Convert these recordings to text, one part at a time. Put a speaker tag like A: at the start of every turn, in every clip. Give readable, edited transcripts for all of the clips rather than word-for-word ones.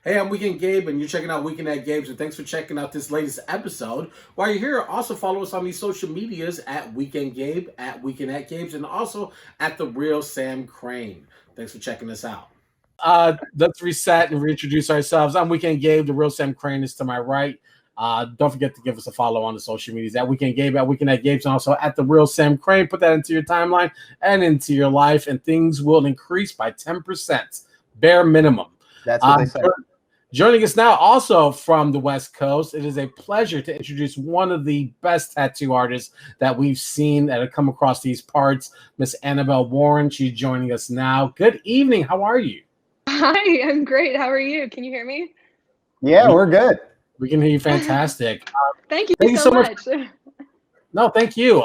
A: Hey, I'm Weekend Gabe, and you're checking out Weekend at Gabe's, and thanks for checking out this latest episode. While you're here, also follow us on these social medias at Weekend Gabe, at Weekend at Gabe's, and also at The Real Sam Crane. Thanks for checking us out. Let's reset and reintroduce ourselves. I'm Weekend Gabe. The Real Sam Crane is to my right. Don't forget to give us a follow on the social medias at Weekend Gabe, at Weekend at Gabe's, and also at The Real Sam Crane. Put that into your timeline and into your life, and things will increase by 10%, bare minimum.
B: That's what they say.
A: Joining us now, also from the West Coast, it is a pleasure to introduce one of the best tattoo artists that we've seen that have come across these parts, Miss Annabelle Warren. She's joining us now. Good evening. How are you?
C: Hi, I'm great. How are you? Can you hear me?
B: Yeah, we're good.
A: We can hear you fantastic.
C: Thank you so much.
A: No, thank you.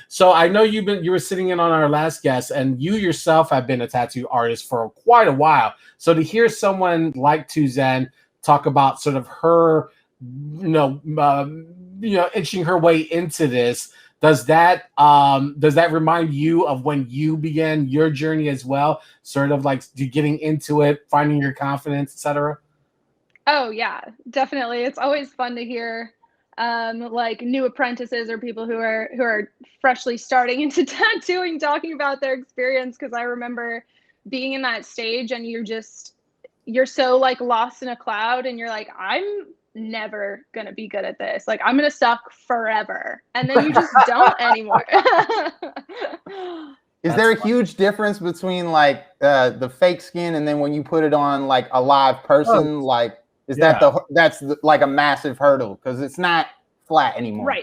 A: So I know you were sitting in on our last guest, and you yourself have been a tattoo artist for quite a while. So to hear someone like Tuzan talk about sort of her, inching her way into this, does that remind you of when you began your journey as well? Sort of like getting into it, finding your confidence, etc.
C: Oh yeah, definitely. It's always fun to hear like new apprentices or people who are freshly starting into tattooing talking about their experience, because I remember being in that stage and you're so like lost in a cloud and you're like, I'm never gonna be good at this, like I'm gonna suck forever, and then you just don't anymore.
B: Is there a huge difference between like the fake skin and then when you put it on like a live person? Like that's like a massive hurdle because it's not flat anymore.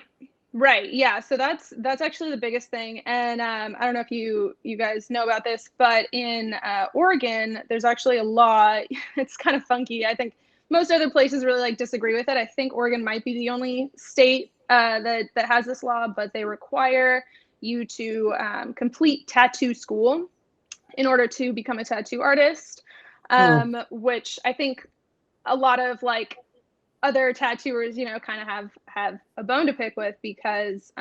C: Right. Yeah. So that's actually the biggest thing. And I don't know if you guys know about this, but in Oregon, there's actually a law. It's kind of funky. I think most other places really like disagree with it. I think Oregon might be the only state that has this law, but they require you to complete tattoo school in order to become a tattoo artist, which I think a lot of like other tattooers, kind of have a bone to pick with, because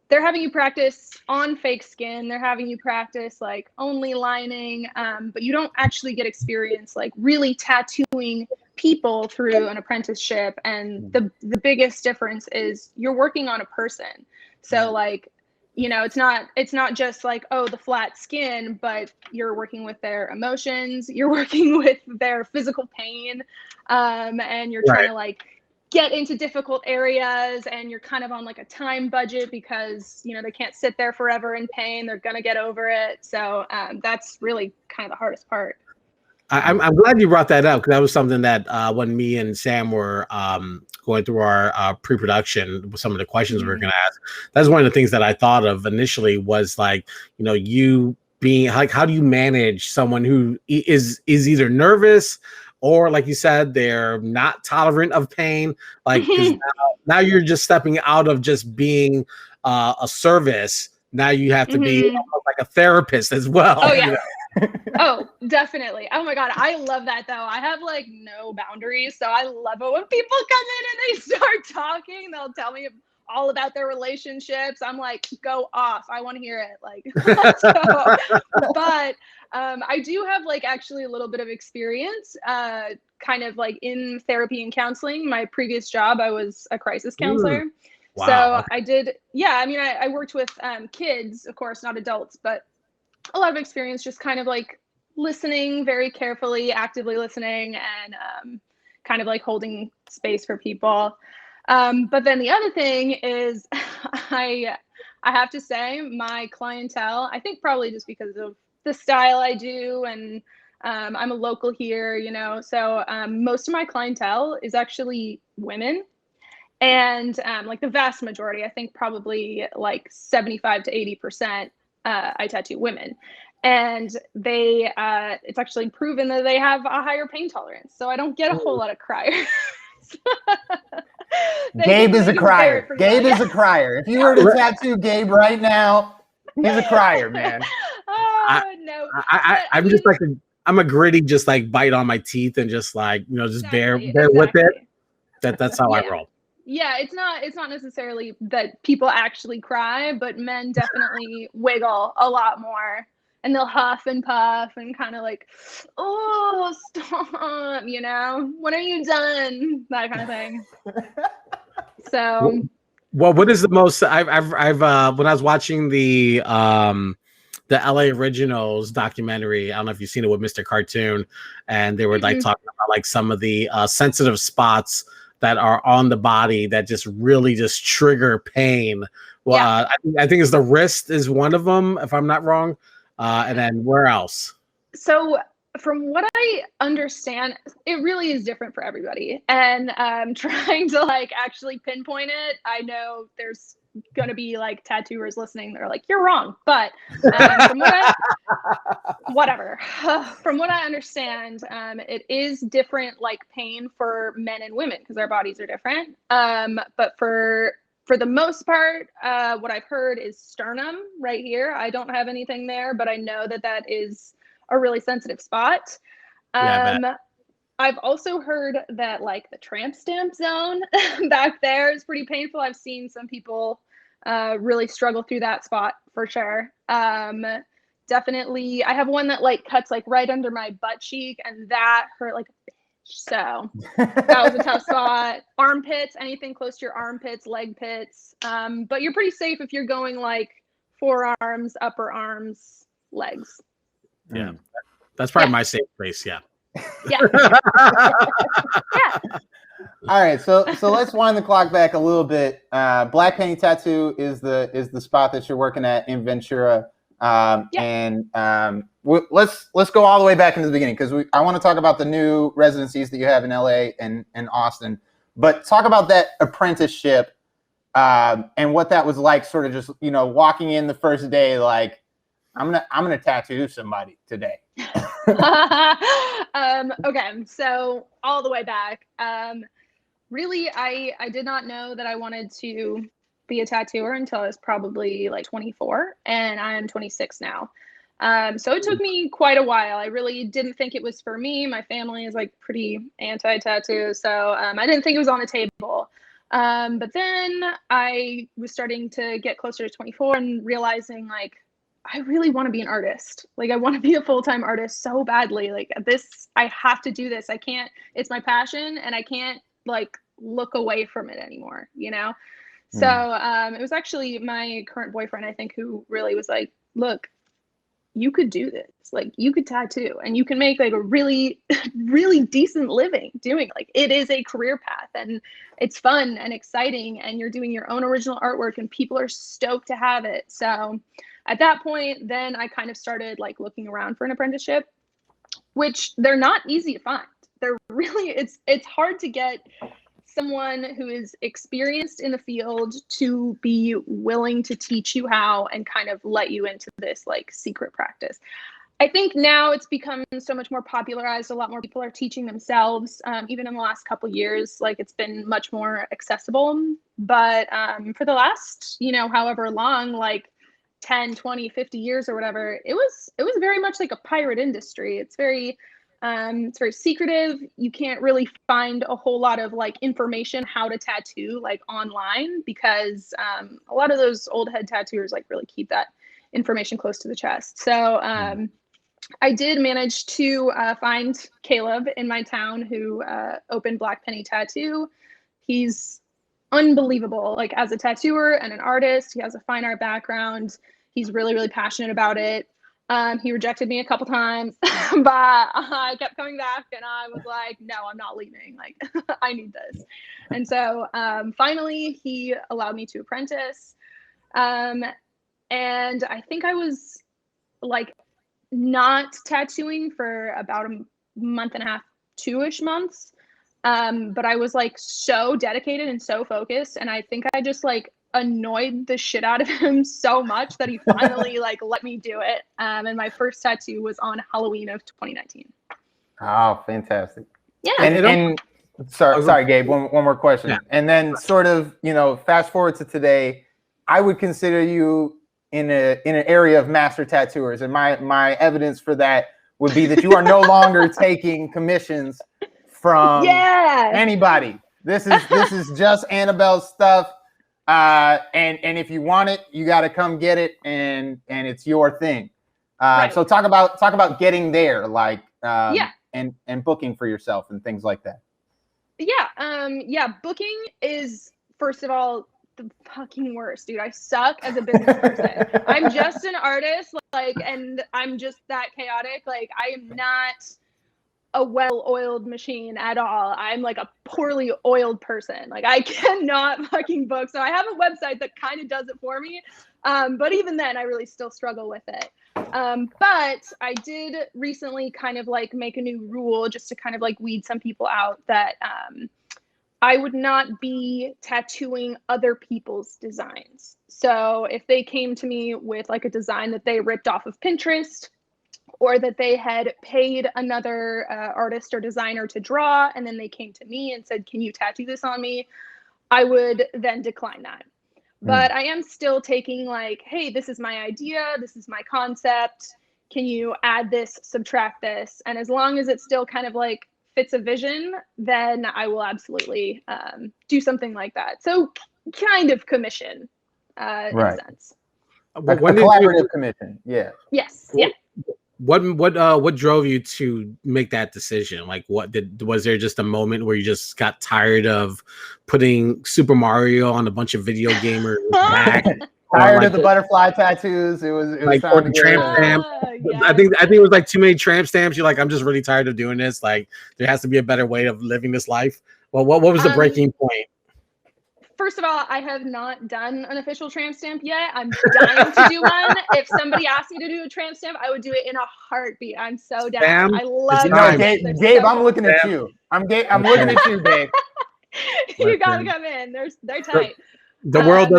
C: they're having you practice on fake skin. They're having you practice like only lining, but you don't actually get experience like really tattooing people through an apprenticeship. And the biggest difference is you're working on a person. So like, it's not just like, oh, the flat skin, but you're working with their emotions, you're working with their physical pain, and you're trying to like get into difficult areas, and you're kind of on like a time budget because they can't sit there forever in pain. They're gonna get over it. So that's really kind of the hardest part.
A: I'm glad you brought that up, because that was something that when me and Sam were going through our pre-production, some of the questions we were going to ask, that's one of the things that I thought of initially was like, you being like, how do you manage someone who is either nervous or, like you said, they're not tolerant of pain? Like, 'cause now you're just stepping out of just being a service. Now you have to be almost like a therapist as well.
C: Oh yeah. Oh, definitely. Oh my God. I love that though. I have like no boundaries. So I love it when people come in and they start talking. They'll tell me all about their relationships. I'm like, go off. I want to hear it. Like, but I do have like actually a little bit of experience kind of like in therapy and counseling. My previous job, I was a crisis counselor.
A: Wow.
C: So I did. Yeah. I mean, I worked with kids, of course, not adults, but a lot of experience just kind of like listening very carefully, actively listening, and kind of like holding space for people. But then the other thing is I have to say my clientele, I think probably just because of the style I do, and I'm a local here, so most of my clientele is actually women. And like the vast majority, I think probably like 75 to 80%, I tattoo women, and they it's actually proven that they have a higher pain tolerance. So I don't get a whole lot of criers.
B: Gabe is a crier. Gabe is a crier. If you were to tattoo Gabe right now, he's a crier, man.
C: No.
A: I'm just like I'm a gritty, just like bite on my teeth and just like just bear with it. That's how I roll.
C: Yeah, it's not necessarily that people actually cry, but men definitely wiggle a lot more and they'll huff and puff and kind of like, oh, stop, you know, when are you done? That kind of thing. So,
A: well, what is the most I've when I was watching the LA Originals documentary, I don't know if you've seen it with Mr. Cartoon, and they were like talking about like some of the sensitive spots that are on the body that just really just trigger pain. Well, I think it's the wrist is one of them, if I'm not wrong. And then where else?
C: So from what I understand, it really is different for everybody. And trying to like actually pinpoint it, I know there's going to be like tattooers listening. They're like, you're wrong. But from from what I understand, it is different like pain for men and women because our bodies are different. But for the most part, what I've heard is sternum right here. I don't have anything there, but I know that is a really sensitive spot. I've also heard that like the tramp stamp zone back there is pretty painful. I've seen some people really struggle through that spot for sure. Definitely, I have one that like cuts like right under my butt cheek, and that hurt like a bitch. So that was a tough spot. Armpits, anything close to your armpits, leg pits. But you're pretty safe if you're going like forearms, upper arms, legs.
A: Yeah, that's probably my safe place. Yeah.
C: Yeah.
B: All right, so let's wind the clock back a little bit. Black Paint Tattoo is the spot that you're working at in Ventura. And let's go all the way back into the beginning because I want to talk about the new residencies that you have in LA and Austin, but talk about that apprenticeship and what that was like, sort of just, you know, walking in the first day, like, I'm gonna tattoo somebody today.
C: Okay, so all the way back. Really, I did not know that I wanted to be a tattooer until I was probably like 24, and I am 26 now. So it took me quite a while. I really didn't think it was for me. My family is like pretty anti-tattoo, so I didn't think it was on the table. But then I was starting to get closer to 24 and realizing like, I really want to be an artist. Like I want to be a full-time artist so badly. Like this, I have to do this. I can't, it's my passion and I can't like look away from it anymore, you know? So it was actually my current boyfriend, I think, who really was like, look, you could do this. Like you could tattoo and you can make like a really, really decent living doing it. Like it is a career path and it's fun and exciting and you're doing your own original artwork and people are stoked to have it. So at that point, then I kind of started like looking around for an apprenticeship, which they're not easy to find. They're really, it's hard to get someone who is experienced in the field to be willing to teach you how and kind of let you into this like secret practice. I think now it's become so much more popularized. A lot more people are teaching themselves. Even in the last couple of years, like it's been much more accessible. But for the last, you know, however long, like 10, 20, 50 years or whatever, it was very much like a pirate industry. It's very secretive. You can't really find a whole lot of like information how to tattoo like online because a lot of those old head tattooers like really keep that information close to the chest. So I did manage to find Caleb in my town who opened Black Penny Tattoo. He's unbelievable, like as a tattooer and an artist. He has a fine art background. He's really, really passionate about it. He rejected me a couple times, but I kept coming back and I was like, no, I'm not leaving. Like, I need this. And so finally, he allowed me to apprentice. And I think I was like not tattooing for about a month and a half, 2-ish months. But I was like so dedicated and so focused. And I think I just like annoyed the shit out of him so much that he finally like let me do it. And my first tattoo was on Halloween of 2019.
B: Oh, fantastic.
C: Yeah.
B: And sorry, Gabe, one more question. Yeah. And then sort of, you know, fast forward to today, I would consider you in an area of master tattooers. And my evidence for that would be that you are no longer taking commissions from anybody. This is just Annabelle's stuff. And if you want it, you got to come get it, and it's your thing.
C: Right.
B: So talk about getting there, like
C: Yeah.
B: and booking for yourself and things like that.
C: Yeah. Booking is, first of all, the fucking worst, dude. I suck as a business person. I'm just an artist, like, and I'm just that chaotic. Like, I am not a well-oiled machine at all. I'm like a poorly oiled person. Like, I cannot fucking book. So I have a website that kind of does it for me. But even then, I really still struggle with it. But I did recently kind of like make a new rule just to kind of like weed some people out, that I would not be tattooing other people's designs. So if they came to me with like a design that they ripped off of Pinterest, or that they had paid another artist or designer to draw, and then they came to me and said, can you tattoo this on me? I would then decline that. But I am still taking like, hey, this is my idea, this is my concept. Can you add this, subtract this? And as long as it still kind of like fits a vision, then I will absolutely do something like that. So kind of commission in a sense.
B: A collaborative commission. Yeah.
C: Yes. Yeah.
A: What drove you to make that decision? Like, was there just a moment where you just got tired of putting Super Mario on a bunch of video gamers back?
B: Tired of the butterfly tattoos. It was
A: like, or the tramp stamp.
C: Yes.
A: I think it was like too many tramp stamps. You're like, I'm just really tired of doing this. Like, there has to be a better way of living this life. Well, what was the breaking point?
C: First of all, I have not done an official tramp stamp yet. I'm dying to do one. If somebody asked me to do a tramp stamp, I would do it in a heartbeat. I'm so down.
A: Sam,
C: I love
B: it. Gabe, I'm looking at you. I'm looking at you, Gabe.
C: You gotta come in. They're tight.
A: The world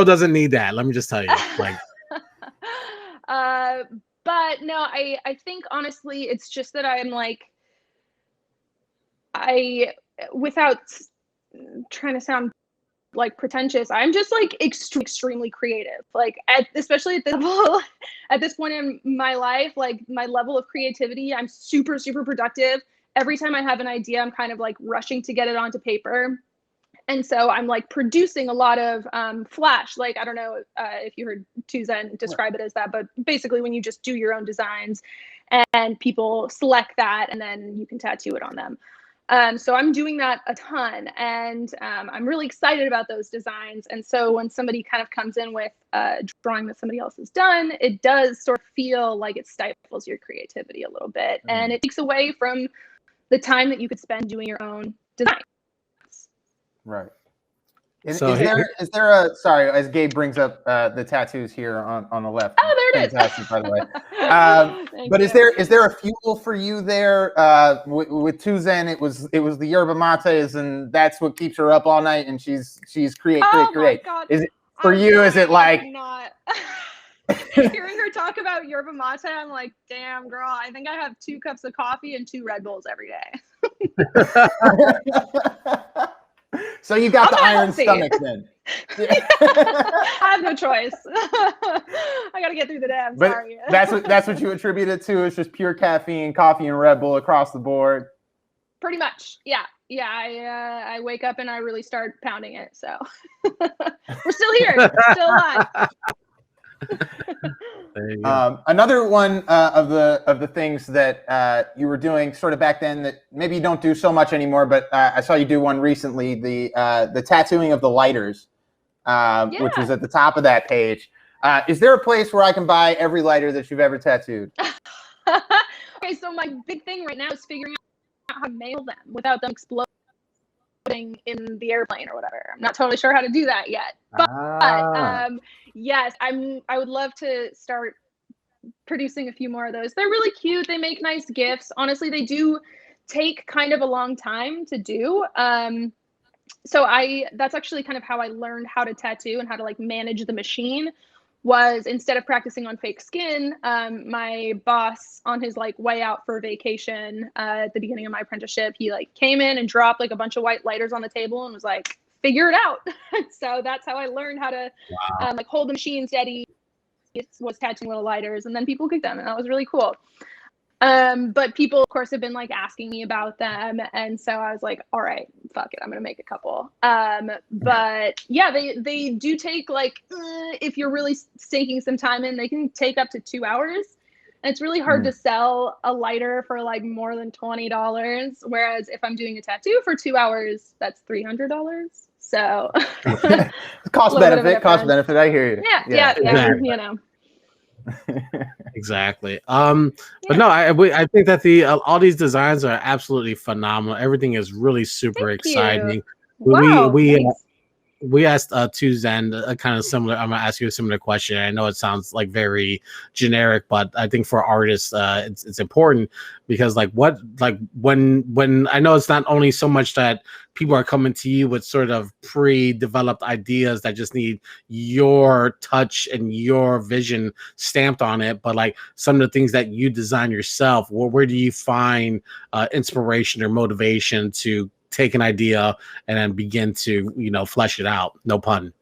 A: doesn't need that. Let me just tell you. Like,
C: but no, I think honestly, it's just that I'm like, without trying to sound like pretentious, I'm just like extremely creative. Like especially at this level, at this point in my life, like my level of creativity, I'm super productive. Every time I have an idea, I'm kind of like rushing to get it onto paper. And so I'm like producing a lot of flash. Like, I don't know if you heard Tuzen describe it as that, but basically when you just do your own designs and people select that and then you can tattoo it on them. So I'm doing that a ton, and I'm really excited about those designs. And so when somebody kind of comes in with a drawing that somebody else has done, it does sort of feel like it stifles your creativity a little bit, and it takes away from the time that you could spend doing your own design.
B: Right. Is there a, sorry, as Gabe brings up the tattoos here on the left.
C: Oh, there it
B: Fantastic,
C: is.
B: by the way. But is there a fuel for you there? With Tuzen, it was the yerba mates, and that's what keeps her up all night, and she's create.
C: My God.
B: Is it for you? Is it like
C: not? Hearing her talk about yerba mate, I'm like, damn, girl, I think I have 2 cups of coffee and 2 Red Bulls every day.
B: So you got the iron stomach then.
C: I have no choice. I got to get through the day. I'm sorry.
B: That's what you attribute it to. It's just pure caffeine, coffee, and Red Bull across the board.
C: Pretty much, yeah. I wake up and I really start pounding it. So we're still here, still alive.
B: Another one of the things that you were doing sort of back then that maybe you don't do so much anymore, but I saw you do one recently, the tattooing of the lighters, which was at the top of that page. Is there a place where I can buy every lighter that you've ever tattooed?
C: Okay, so my big thing right now is figuring out how to mail them without them exploding in the airplane or whatever. I'm not totally sure how to do that yet, but yes, I would love to start producing a few more of those. They're really cute. They make nice gifts. Honestly, they do take kind of a long time to do. So that's actually kind of how I learned how to tattoo and how to like manage the machine. Was instead of practicing on fake skin, my boss on his like way out for vacation at the beginning of my apprenticeship, he like came in and dropped like a bunch of white lighters on the table and was like, figure it out. So that's how I learned how to like hold the machine steady. It was tattooing little lighters, and then people cooked them, and that was really cool. But people, of course, have been like asking me about them, and so I was like, all right, fuck it, I'm gonna make a couple. But yeah, they do take like if you're really sinking some time in, they can take up to 2 hours. It's really hard to sell a lighter for like more than $20. Whereas if I'm doing a tattoo for 2 hours, that's $300. So
B: cost benefit. I hear you.
C: Yeah.
A: Exactly.
C: You know.
A: Exactly. But no, I think that the all these designs are absolutely phenomenal. Everything is really super exciting.
C: Wow.
A: We asked to Zen a kind of similar. I'm gonna ask you a similar question. I know it sounds like very generic, but I think for artists, it's important because when I know it's not only so much that people are coming to you with sort of pre-developed ideas that just need your touch and your vision stamped on it, but like some of the things that you design yourself. Where do you find inspiration or motivation to take an idea and then begin to, flesh it out? No pun.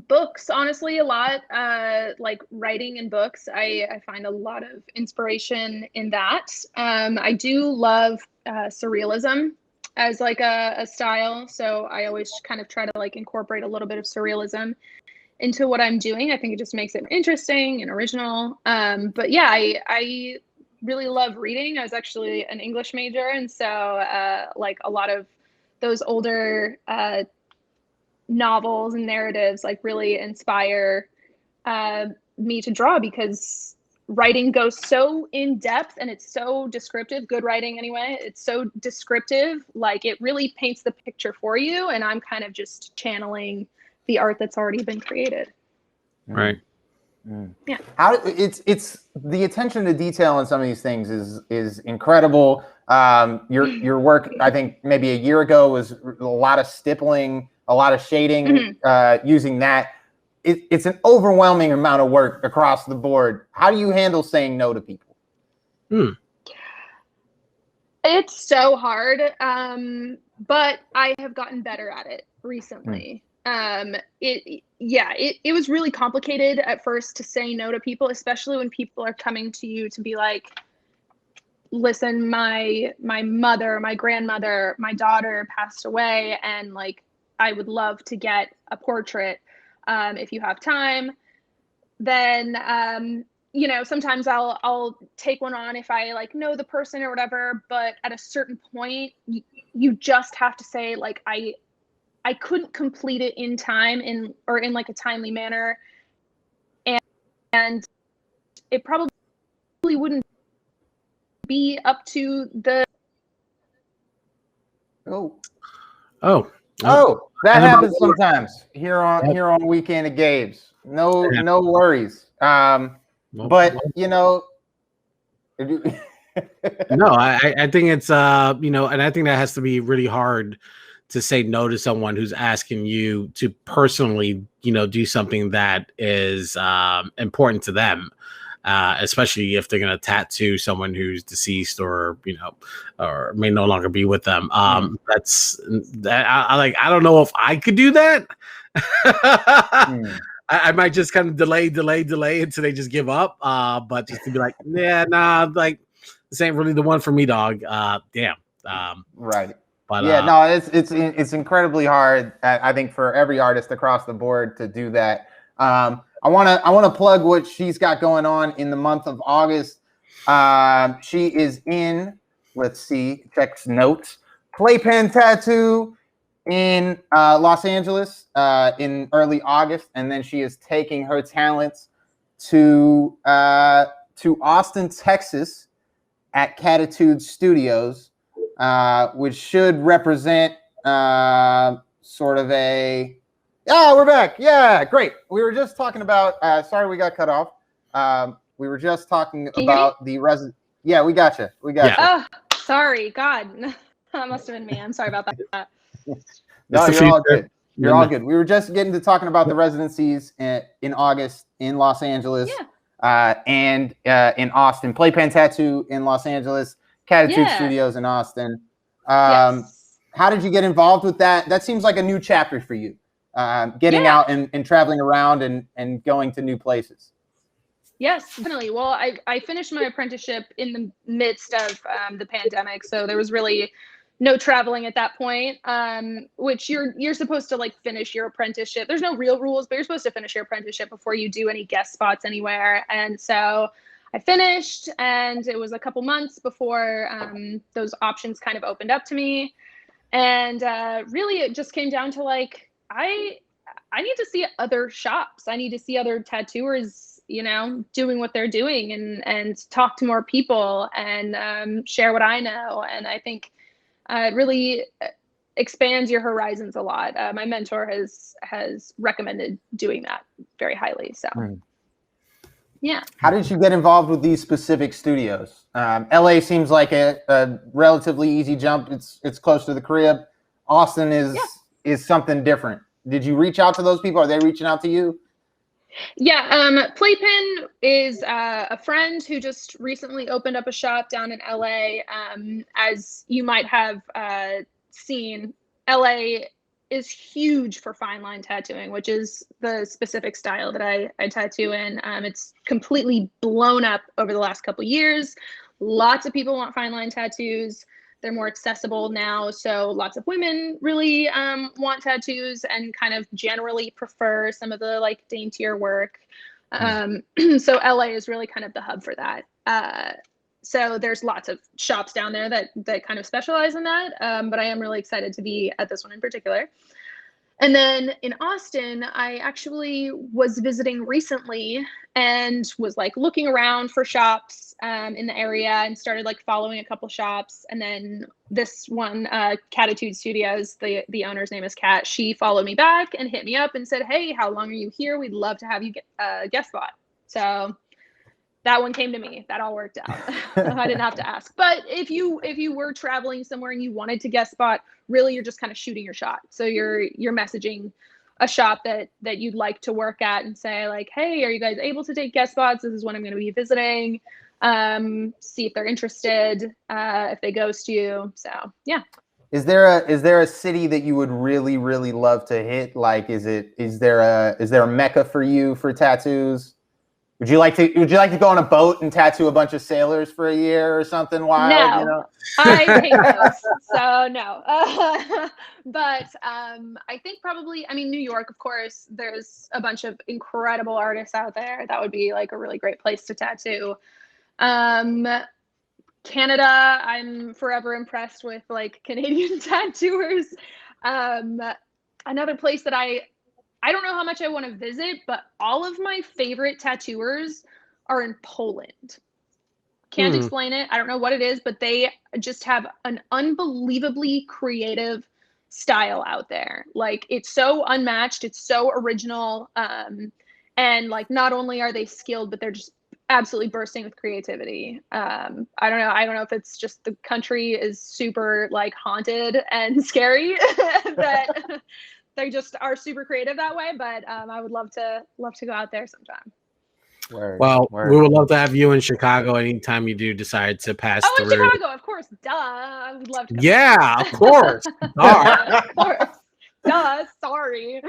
C: Books, honestly, a lot. Like writing in books, I find a lot of inspiration in that. I do love surrealism as like a style, so I always kind of try to like incorporate a little bit of surrealism into what I'm doing. I think it just makes it interesting and original. But yeah, I really love reading. I was actually an English major, and so like a lot of those older novels and narratives like really inspire me to draw, because writing goes so in depth and it's so descriptive. Good writing anyway, it's so descriptive, like it really paints the picture for you, and I'm kind of just channeling the art that's already been created.
A: Right.
C: Yeah.
B: How it's the attention to detail on some of these things is incredible. Your work, I think maybe a year ago, was a lot of stippling, a lot of shading, using that. It's an overwhelming amount of work across the board. How do you handle saying no to people?
C: It's so hard, but I have gotten better at it recently. It was really complicated at first to say no to people, especially when people are coming to you to be like, listen, my mother, my grandmother, my daughter passed away, and like I would love to get a portrait. If you have time, then sometimes I'll take one on if I like know the person or whatever, but at a certain point you just have to say like I couldn't complete it in time in like a timely manner, and it probably wouldn't be up to the
B: that happens sometimes here on Weekend at Gabe's. No worries. But no,
A: I think it's and I think that has to be really hard to say no to someone who's asking you to personally, do something that is important to them, especially if they're going to tattoo someone who's deceased or or may no longer be with them. That's that. I don't know if I could do that. I might just kind of delay until they just give up. But just to be like, like this ain't really the one for me, dog. Damn.
B: Right.
A: But
B: it's incredibly hard, I think, for every artist across the board to do that. I want to plug what she's got going on in the month of August. She is in, let's see, checks notes, Playpen Tattoo in Los Angeles in early August, and then she is taking her talents to Austin, Texas, at Kattitude Studios, which should represent sort of a... Yeah, we're back. Yeah, great. We were just talking about... sorry, we got cut off. We were just talking about the resident... Yeah, we got you. We got you.
C: Oh, sorry. God. That must have been me. I'm sorry about that.
B: No, you're all good. You're all good. We were just getting to talking about the residencies in August in Los Angeles, and in Austin. Playpen Tattoo in Los Angeles, Kattitude Studios in Austin. How did you get involved with that? That seems like a new chapter for you, getting out and traveling around and going to new places.
C: Yes, definitely. Well, I finished my apprenticeship in the midst of the pandemic, so there was really no traveling at that point, which you're supposed to like finish your apprenticeship. There's no real rules, but you're supposed to finish your apprenticeship before you do any guest spots anywhere. And so I finished, and it was a couple months before those options kind of opened up to me. And really, it just came down to like, I need to see other shops. I need to see other tattooers, you know, doing what they're doing, and talk to more people, and share what I know. And I think it really expands your horizons a lot. My mentor has recommended doing that very highly. So, yeah.
B: How did you get involved with these specific studios? LA seems like a relatively easy jump. It's close to the crib. Austin is something different. Did you reach out to those people? Are they reaching out to you?
C: Yeah, Playpen is a friend who just recently opened up a shop down in LA. As you might have seen, LA is huge for fine line tattooing, which is the specific style that I tattoo in. It's completely blown up over the last couple years. Lots of people want fine line tattoos. They're more accessible now, so lots of women really want tattoos and kind of generally prefer some of the like daintier work. So LA is really kind of the hub for that. So there's lots of shops down there that kind of specialize in that, but I am really excited to be at this one in particular. And then in Austin, I actually was visiting recently and was like looking around for shops in the area, and started like following a couple shops. And then this one, Kattitude Studios, the owner's name is Kat. She followed me back and hit me up and said, "Hey, how long are you here? We'd love to have you guest spot." So that one came to me. That all worked out. I didn't have to ask. But if you were traveling somewhere and you wanted to guest spot, really you're just kind of shooting your shot. So you're messaging a shop that you'd like to work at and say like, "Hey, are you guys able to take guest spots? This is when I'm going to be visiting." See if they're interested, if they ghost you. So yeah.
B: Is there a city that you would really, really love to hit? Like, is there a mecca for you for tattoos? Would you like to go on a boat and tattoo a bunch of sailors for a year or something wild?
C: No,
B: you know?
C: I hate those. So no. But I think probably, I mean, New York, of course, there's a bunch of incredible artists out there. That would be like a really great place to tattoo. Canada, I'm forever impressed with like Canadian tattooers. Another place that I don't know how much I want to visit, but all of my favorite tattooers are in Poland. Can't explain it. I don't know what it is, but they just have an unbelievably creative style out there. Like, it's so unmatched. It's so original. And like, not only are they skilled, but they're just absolutely bursting with creativity. I don't know if it's just the country is super like haunted and scary that they just are super creative that way. But I would love to go out there sometime.
A: We would love to have you in Chicago anytime you do decide to pass through.
C: In Chicago, of course. Duh. I would love to come.
A: Yeah, of course.
C: Of course. Duh, sorry.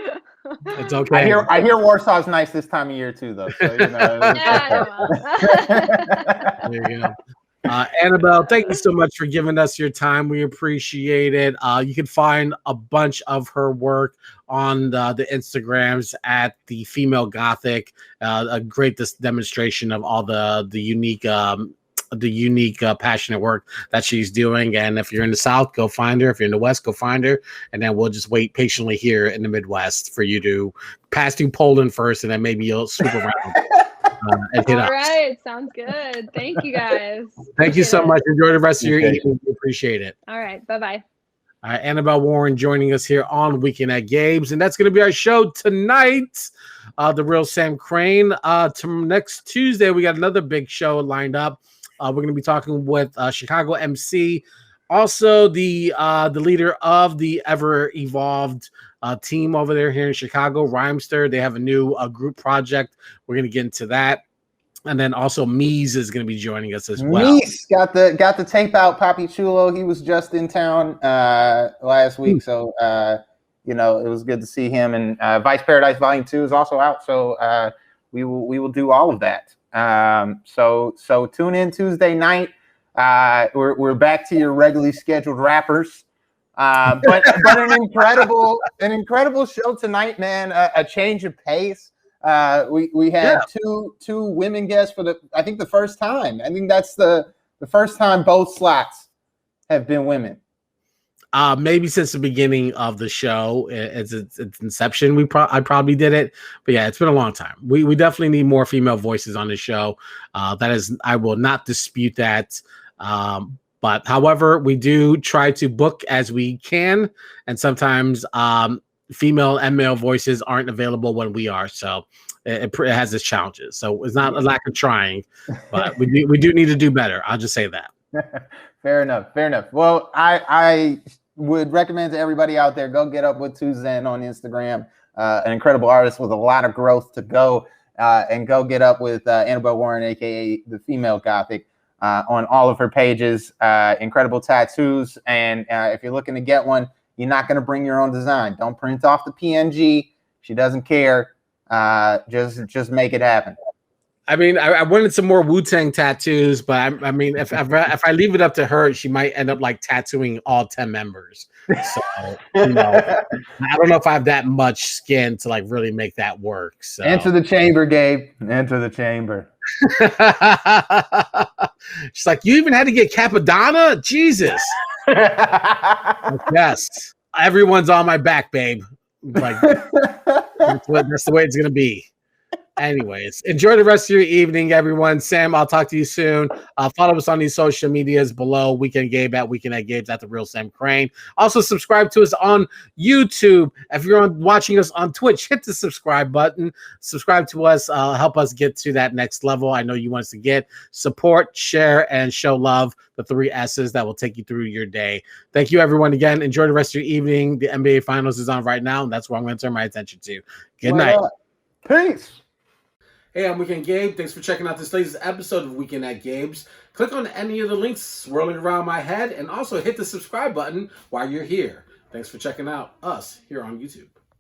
A: It's okay.
B: I hear Warsaw's nice this time of year too, though. So, you know,
A: there you go. Annabelle, thank you so much for giving us your time. We appreciate it. You can find a bunch of her work on the Instagrams at the Female Gothic. A great demonstration of all the unique passionate work that she's doing. And if you're in the South, go find her. If you're in the West, go find her. And then we'll just wait patiently here in the Midwest for you to pass through Poland first, and then maybe you'll swoop around. And hit
C: all right, sounds good. Thank you guys.
A: Thank you so much. Enjoy the rest of your evening. We appreciate it.
C: All right, bye-bye.
A: All right, Annabelle Warren joining us here on Weekend at Gabe's, and that's going to be our show tonight. The Real Sam Crane. Next Tuesday, we got another big show lined up. We're going to be talking with Chicago MC, also the leader of the ever evolved team over there here in Chicago, Rhymester. They have a new group project. We're going to get into that. And then also Mies is going to be joining us as well.
B: Mies got the tape out, Papi Chulo. He was just in town last week. So, you know, it was good to see him. And Vice Paradise Volume 2 is also out. So we will do all of that. So tune in Tuesday night. We're back to your regularly scheduled rappers. But an incredible show tonight, man. A change of pace. We had two women guests for I think the first time. I think that's the first time both slots have been women.
A: Maybe since the beginning of the show, its inception, I probably did it, but yeah, it's been a long time. We definitely need more female voices on the show. That is, I will not dispute that. But however, we do try to book as we can, and sometimes female and male voices aren't available when we are. So it has its challenges. So it's not a lack of trying, but we do need to do better. I'll just say that.
B: Fair enough. Well, I would recommend to everybody out there, go get up with Tuzen on Instagram, an incredible artist with a lot of growth to go, and go get up with Annabelle Warren, aka the Female Gothic, on all of her pages. Incredible tattoos, and if you're looking to get one, you're not going to bring your own design. Don't print off the PNG. She doesn't care. Just make it happen.
A: I mean, I wanted some more Wu-Tang tattoos, but I mean, if I leave it up to her, she might end up like tattooing all 10 members. So, I don't know if I have that much skin to like really make that work. So
B: enter the chamber, Gabe. Enter the chamber.
A: She's like, you even had to get Capadonna? Jesus. Yes. Everyone's on my back, babe. Like, that's the way it's going to be. Anyways, enjoy the rest of your evening, everyone. Sam, I'll talk to you soon. Follow us on these social medias below. Weekend Gabe at Weekend at Gabe's at The Real Sam Crane. Also, subscribe to us on YouTube. If you're watching us on Twitch, hit the subscribe button. Subscribe to us. Help us get to that next level. I know you want us to get. Support, share, and show love. The 3 S's that will take you through your day. Thank you, everyone. Again, enjoy the rest of your evening. The NBA Finals is on right now, and that's what I'm going to turn my attention to. Good night.
B: Peace.
A: Hey, I'm Weekend Gabe. Thanks for checking out this latest episode of Weekend at Gabe's. Click on any of the links swirling around my head, and also hit the subscribe button while you're here. Thanks for checking out us here on YouTube.